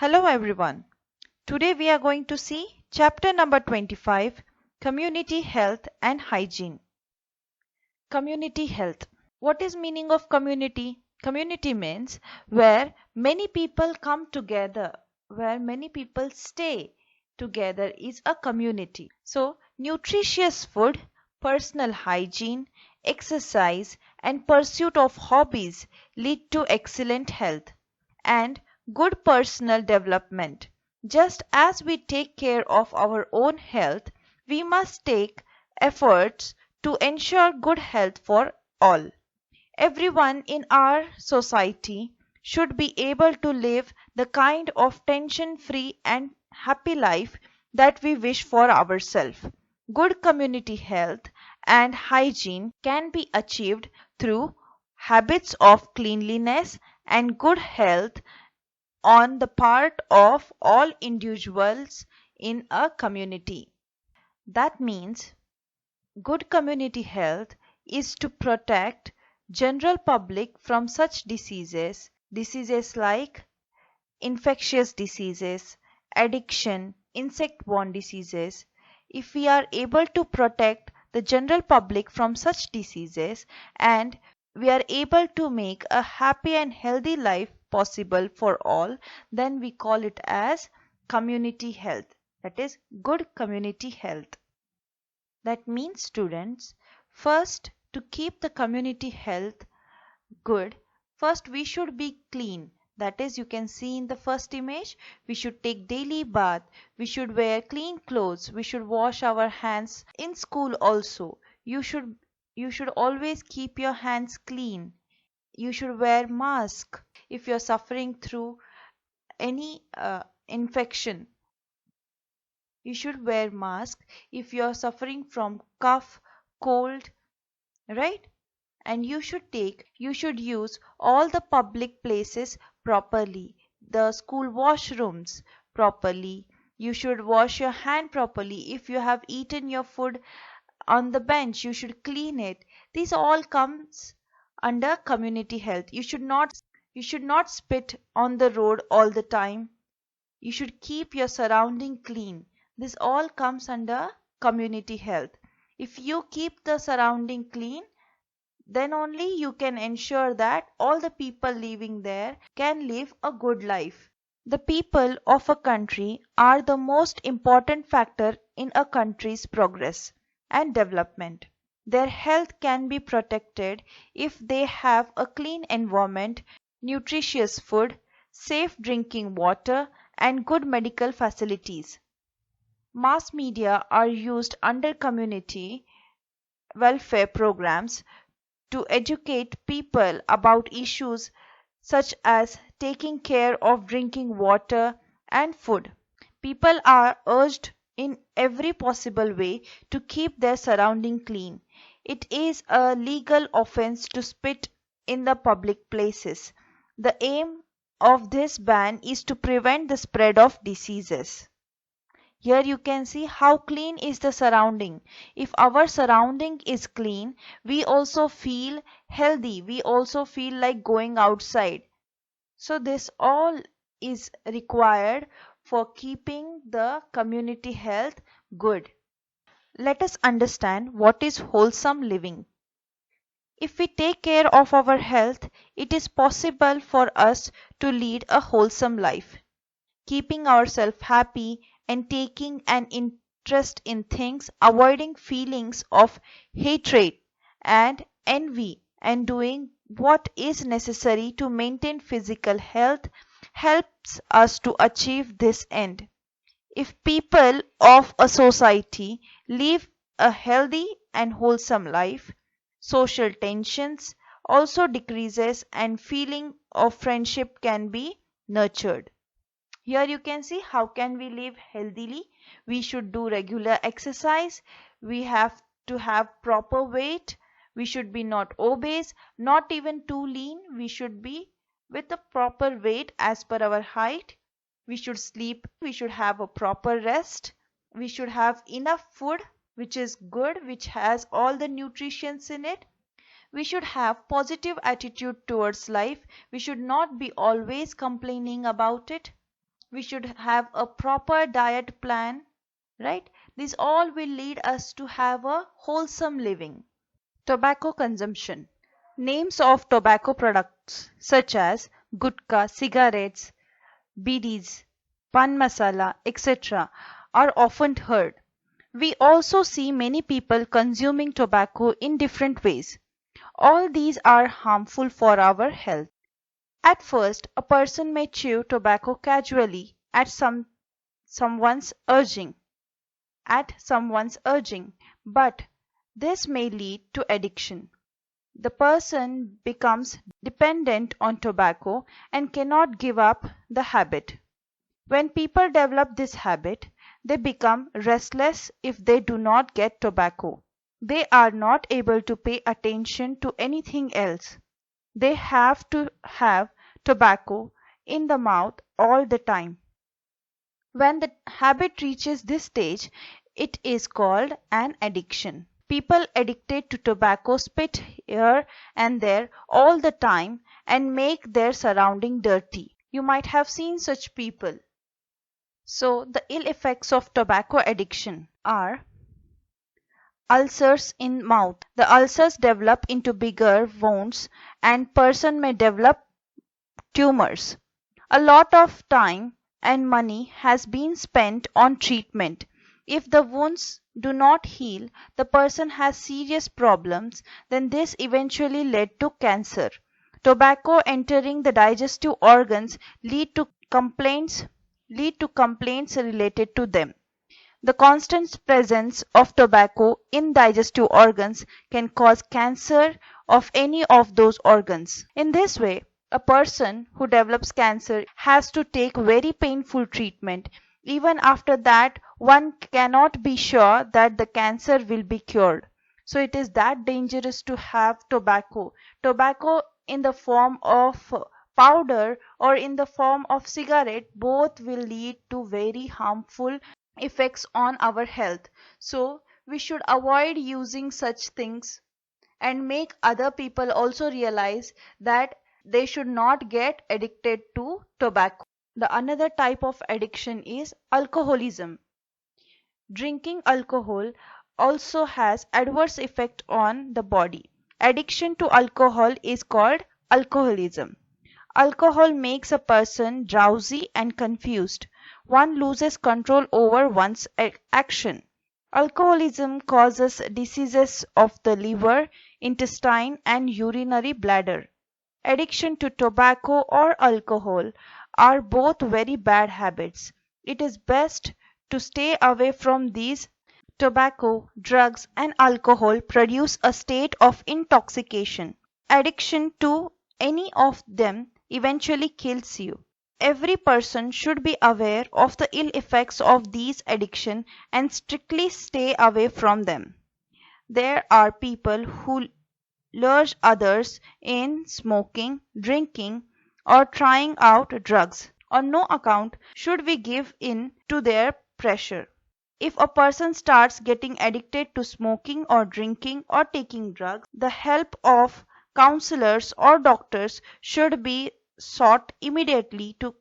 Hello everyone. Today we are going to see chapter number 25, Community Health and Hygiene. Community health. What is meaning of community? Community means where many people come together, where many people stay together is a community. So, nutritious food, personal hygiene, exercise and pursuit of hobbies lead to excellent health and good personal development. Just as we take care of our own health, we must take efforts to ensure good health for all. Everyone in our society should be able to live the kind of tension free and happy life that we wish for ourselves. Good community health and hygiene can be achieved through habits of cleanliness and good health on the part of all individuals in a community. That means good community health is to protect general public from such diseases like infectious diseases, addiction, insect-borne diseases. If we are able to protect the general public from such diseases and we are able to make a happy and healthy life possible for all, then we call it as community health. That is good community health. That means students, first to keep the community health good, first we should be clean. That is, you can see in the first image, we should take daily bath, we should wear clean clothes, we should wash our hands in school also. You should always keep your hands clean. You should wear mask if you're suffering through any infection. You should wear mask if you're suffering from cough, cold, right? And you should use all the public places properly, the school washrooms properly. You should wash your hand properly. If you have eaten your food on the bench, you should clean it. This all comes under community health. You should not spit on the road all the time. You should keep your surrounding clean. This all comes under community health. If you keep the surrounding clean, then only you can ensure that all the people living there can live a good life. The people of a country are the most important factor in a country's progress and development. Their health can be protected if they have a clean environment, nutritious food, safe drinking water, and good medical facilities. Mass media are used under community welfare programs to educate people about issues such as taking care of drinking water and food. People are urged in every possible way to keep their surrounding clean. It is a legal offense to spit in the public places. The aim of this ban is to prevent the spread of diseases. Here you can see how clean is the surrounding. If our surrounding is clean, we also feel healthy. We also feel like going outside. So this all is required for keeping the community health good. Let us understand what is wholesome living. If we take care of our health, it is possible for us to lead a wholesome life. Keeping ourselves happy and taking an interest in things, avoiding feelings of hatred and envy, and doing what is necessary to maintain physical health helps us to achieve this end. If people of a society live a healthy and wholesome life, social tensions also decreases and feeling of friendship can be nurtured. Here you can see how can we live healthily. We should do regular exercise. We have to have proper weight. We should be not obese, not even too lean. We should be with a proper weight as per our height. We should sleep. We should have a proper rest. We should have enough food which is good, which has all the nutrients in it. We should have positive attitude towards life. We should not be always complaining about it. We should have a proper diet plan, right? These all will lead us to have a wholesome living. Tobacco consumption. Names of tobacco products such as gutka, cigarettes, bidis, pan masala, etc. are often heard. We also see many people consuming tobacco in different ways. All these are harmful for our health. At first, a person may chew tobacco casually someone's urging, but this may lead to addiction. The person becomes dependent on tobacco and cannot give up the habit. When people develop this habit, they become restless if they do not get tobacco. They are not able to pay attention to anything else. They have to have tobacco in the mouth all the time. When the habit reaches this stage, it is called an addiction. People addicted to tobacco spit here and there all the time and make their surrounding dirty. You might have seen such people. So the ill effects of tobacco addiction are ulcers in mouth. The ulcers develop into bigger wounds and person may develop tumors. A lot of time and money has been spent on treatment. If the wounds do not heal, the person has serious problems, then this eventually led to cancer. Tobacco entering the digestive organs lead to complaints related to them. The constant presence of tobacco in digestive organs can cause cancer of any of those organs. In this way, a person who develops cancer has to take very painful treatment. Even after that, one cannot be sure that the cancer will be cured. So it is that dangerous to have tobacco. Tobacco in the form of powder or in the form of cigarette, both will lead to very harmful effects on our health. So we should avoid using such things and make other people also realize that they should not get addicted to tobacco. The another type of addiction is alcoholism. Drinking alcohol also has adverse effect on the body. Addiction to alcohol is called alcoholism. Alcohol makes a person drowsy and confused. One loses control over one's action. Alcoholism causes diseases of the liver, intestine, and urinary bladder. Addiction to tobacco or alcohol are both very bad habits. It is best to stay away from these. Tobacco, drugs, and alcohol produce a state of intoxication. Addiction to any of them eventually kills you. Every person should be aware of the ill effects of these addictions and strictly stay away from them. There are people who lure others in smoking, drinking, or trying out drugs. On no account should we give in to their pressure. If a person starts getting addicted to smoking or drinking or taking drugs, the help of counselors or doctors should be sought immediately to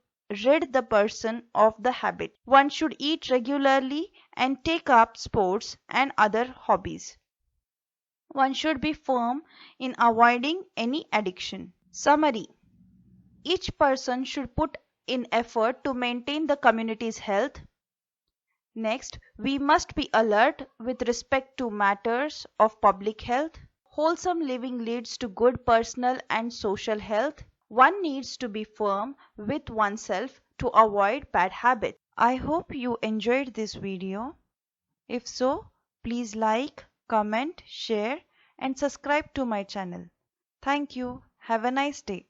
rid the person of the habit. One should eat regularly and take up sports and other hobbies. One should be firm in avoiding any addiction. Summary. Each person should put in effort to maintain the community's health. Next, we must be alert with respect to matters of public health. Wholesome living leads to good personal and social health. One needs to be firm with oneself to avoid bad habits. I hope you enjoyed this video. If so, please like, comment, share and subscribe to my channel. Thank you. Have a nice day.